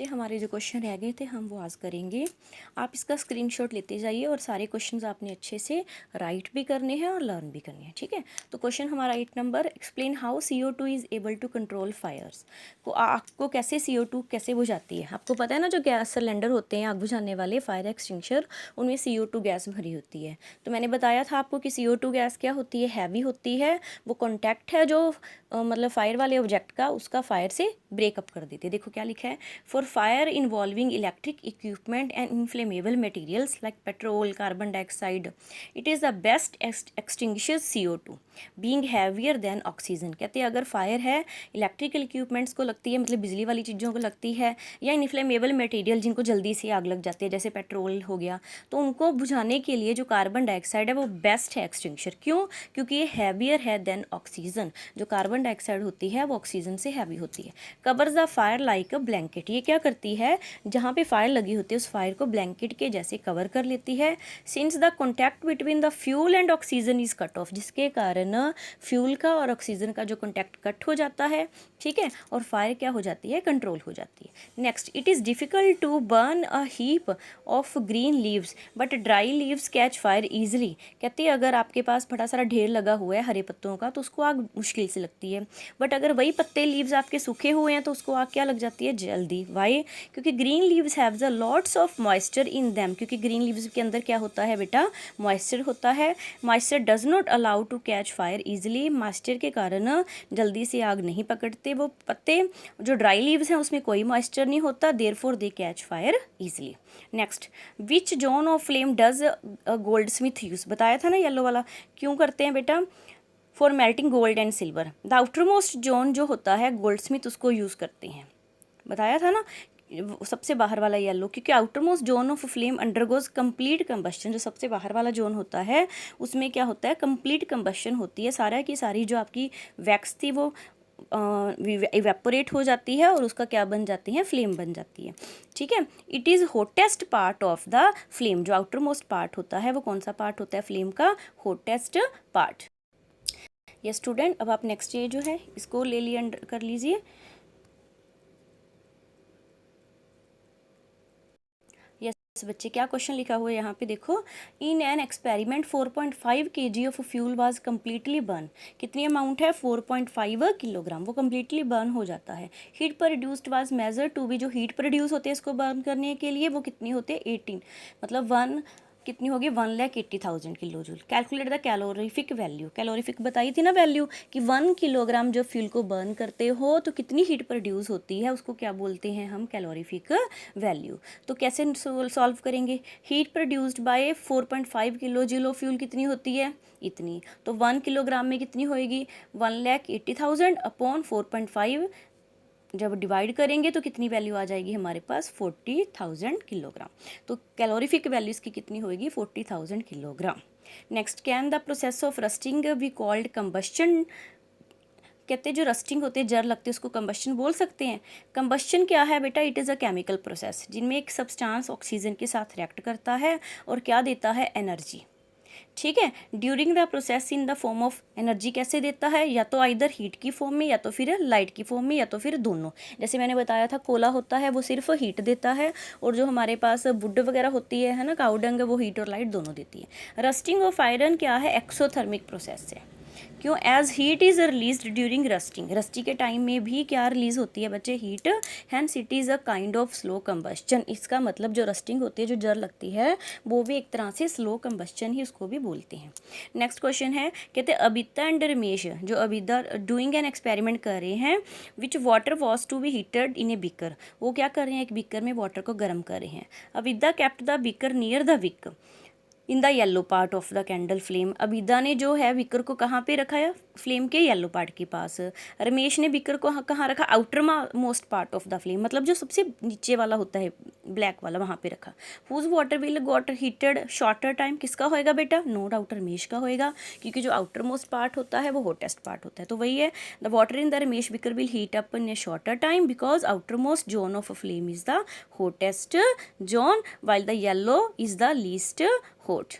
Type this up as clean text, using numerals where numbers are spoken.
हमारे जो क्वेश्चन रह गए थे हम वो आज करेंगे। आप इसका स्क्रीनशॉट लेते जाइए और सारे क्वेश्चंस आपने अच्छे से राइट भी करने हैं और लर्न भी करने हैं, ठीक है। तो क्वेश्चन हमारा 8 number, explain how CO2 is able to control fires. को आपको कैसे CO2 कैसे बुझाती है। आपको पता है ना, जो गैस सिलेंडर होते हैं आग बुझाने वाले फायर एक्सटिंग्विशर, उनमें CO2 गैस भरी होती है। तो मैंने बताया था आपको कि CO2 गैस क्या होती है, हैवी होती है। वो कॉन्टैक्ट है जो मतलब फायर वाले ऑब्जेक्ट का, उसका फायर से ब्रेकअप कर देती है। देखो क्या लिखा है, for fire involving electric equipment and inflammable materials like petrol, carbon dioxide, it is the best extinguishers CO2 being heavier than oxygen. कहते हैं अगर फायर है, इलेक्ट्रिकल इक्विपमेंट्स को लगती है, मतलब बिजली वाली चीज़ों को लगती है, या इनफ्लेमेबल मटेरियल जिनको जल्दी से आग लग जाती है, जैसे पेट्रोल हो गया, तो उनको बुझाने के लिए जो कार्बन डाइऑक्साइड है वो बेस्ट है एक्सटिंग्विशर। क्यों? क्योंकि ये हैवियर है देन ऑक्सीजन। जो कार्बन डाइऑक्साइड होती है वो ऑक्सीजन से हैवी होती है। Covers the fire like a blanket, ये क्या करती है, जहाँ पे फायर लगी होती है उस फायर को ब्लैंकेट के जैसे कवर कर लेती है। Since the contact between the fuel and oxygen is cut off, जिसके कारण फ्यूल का और ऑक्सीजन का जो कॉन्टैक्ट कट हो जाता है, ठीक है, और फायर क्या हो जाती है, कंट्रोल हो जाती है। Next, it is difficult to burn a heap of green leaves but dry leaves catch fire easily. कहती है अगर आपके पास बड़ा सारा ढेर लगा हुआ है हरे पत्तों का तो उसको आग मुश्किल से लगती है, बट अगर वही पत्ते लीव्स आपके सूखे हुए हैं तो उसको आग क्या लग जाती है, जल्दी। वाई? क्योंकि green leaves have the lots of moisture in them, क्योंकि ग्रीन लीव्स के अंदर क्या होता है बेटा, मॉइस्चर होता है। Moisture does not allow to catch fire easily, moisture के कारण जल्दी से आग नहीं पकड़ते वो पत्ते। जो ड्राई लीव्स हैं उसमें कोई मॉइस्चर नहीं होता, therefore they catch fire easily. Next, which zone of flame does gold Smith use, बताया था ना येलो वाला, क्यों करते हैं बेटा, for melting gold and silver. The outer most zone जो होता है गोल्ड स्मिथ उसको यूज़ करते हैं, बताया था ना, सबसे बाहर वाला येलो, क्योंकि outer most zone of flame undergoes complete combustion. जो सबसे बाहर वाला जोन होता है उसमें क्या होता है, कंप्लीट कंबस्शन होती है, सारा की सारी जो आपकी वैक्स थी वो इवेपोरेट हो जाती है और उसका क्या बन जाती है, फ्लेम बन जाती है, ठीक है। It is hottest part of the flame, जो आउटर मोस्ट पार्ट होता है वो कौन सा पार्ट होता है फ्लेम का, होटेस्ट पार्ट। ये स्टूडेंट, अब आप नेक्स्ट ये जो है इसको ले लिए कर लीजिए। यस बच्चे, क्या क्वेश्चन लिखा हुआ है यहाँ पे देखो, in an experiment 4.5 kg of fuel was completely burn. कितनी अमाउंट है, 4.5 किलोग्राम, वो कम्प्लीटली बर्न हो जाता है। Heat produced was measure to be, जो हीट प्रोड्यूस होते हैं इसको बर्न करने के लिए वो कितनी होती है, 18, मतलब 1 कितनी होगी, 1,80,000 kilo joule. Calculate the calorific value, calorific बताई थी ना वैल्यू, कि 1 किलोग्राम जब फ्यूल को बर्न करते हो तो कितनी हीट प्रोड्यूस होती है, उसको क्या बोलते हैं हम, कैलोरीफिक वैल्यू। तो कैसे सॉल्व करेंगे, heat produced by 4.5 kilo joule of fuel कितनी होती है, इतनी, तो 1 किलोग्राम में कितनी होएगी, 1,80,000 अपॉन 4.5, जब डिवाइड करेंगे तो कितनी वैल्यू आ जाएगी हमारे पास, 40,000 किलोग्राम। तो कैलोरीफिक वैल्यू इसकी कितनी होएगी, 40,000 kilogram. Next, can the process of rusting be called combustion. कहते हैं जो रस्टिंग होते हैं, जर लगते हैं, उसको कंबस्शन बोल सकते हैं। कंबस्शन क्या है बेटा, it is a chemical process जिनमें एक सब्सटेंस ऑक्सीजन के साथ रिएक्ट करता है और क्या देता है, एनर्जी, ठीक है। During the process in the form of energy कैसे देता है, या तो आइदर हीट की फॉर्म में, या तो फिर लाइट की फॉर्म में, या तो फिर दोनों। जैसे मैंने बताया था कोला होता है वो सिर्फ हीट देता है, और जो हमारे पास वुड वगैरह होती है ना, काउडंग, वो हीट और लाइट दोनों देती है। रस्टिंग ऑफ आयरन क्या है, एक्सोथर्मिक प्रोसेस है। क्यों, as heat is release during rusting, rusty के टाइम में भी क्या रिलीज होती है बच्चे, heat, hence it is a kind of slow combustion. इसका मतलब जो रस्टिंग होती है, जो जर लगती है, वो भी एक तरह से स्लो कंबस्चन ही उसको भी बोलते हैं। नेक्स्ट क्वेश्चन है, कहते हैं अबिता एंड रमेश, जो अबिदा डूइंग एन एक्सपेरिमेंट कर रहे हैं, which water was to be heated in a beaker, वो क्या कर रहे हैं, एक बीकर में वाटर को गर्म कर रहे हैं। Abida kept the beaker near the wick in the yellow part of the candle flame. Abida ने जो है बिकर को कहाँ पे रखा है, फ्लेम के येलो पार्ट के पास। रमेश ने बिकर को कहाँ रखा, outer most part of the flame, मतलब जो सबसे नीचे वाला होता है ब्लैक वाला, वहाँ पे रखा। Whose water will got heated shorter time, किसका होएगा बेटा, नो डाउट रमेश का होएगा, क्योंकि जो आउटर मोस्ट पार्ट होता है वो हॉटेस्ट पार्ट होता है। तो वही है, the water in the Ramesh beaker will heat up in A shorter time because outer most zone of flame is the hottest zone while the yellow is the least hot.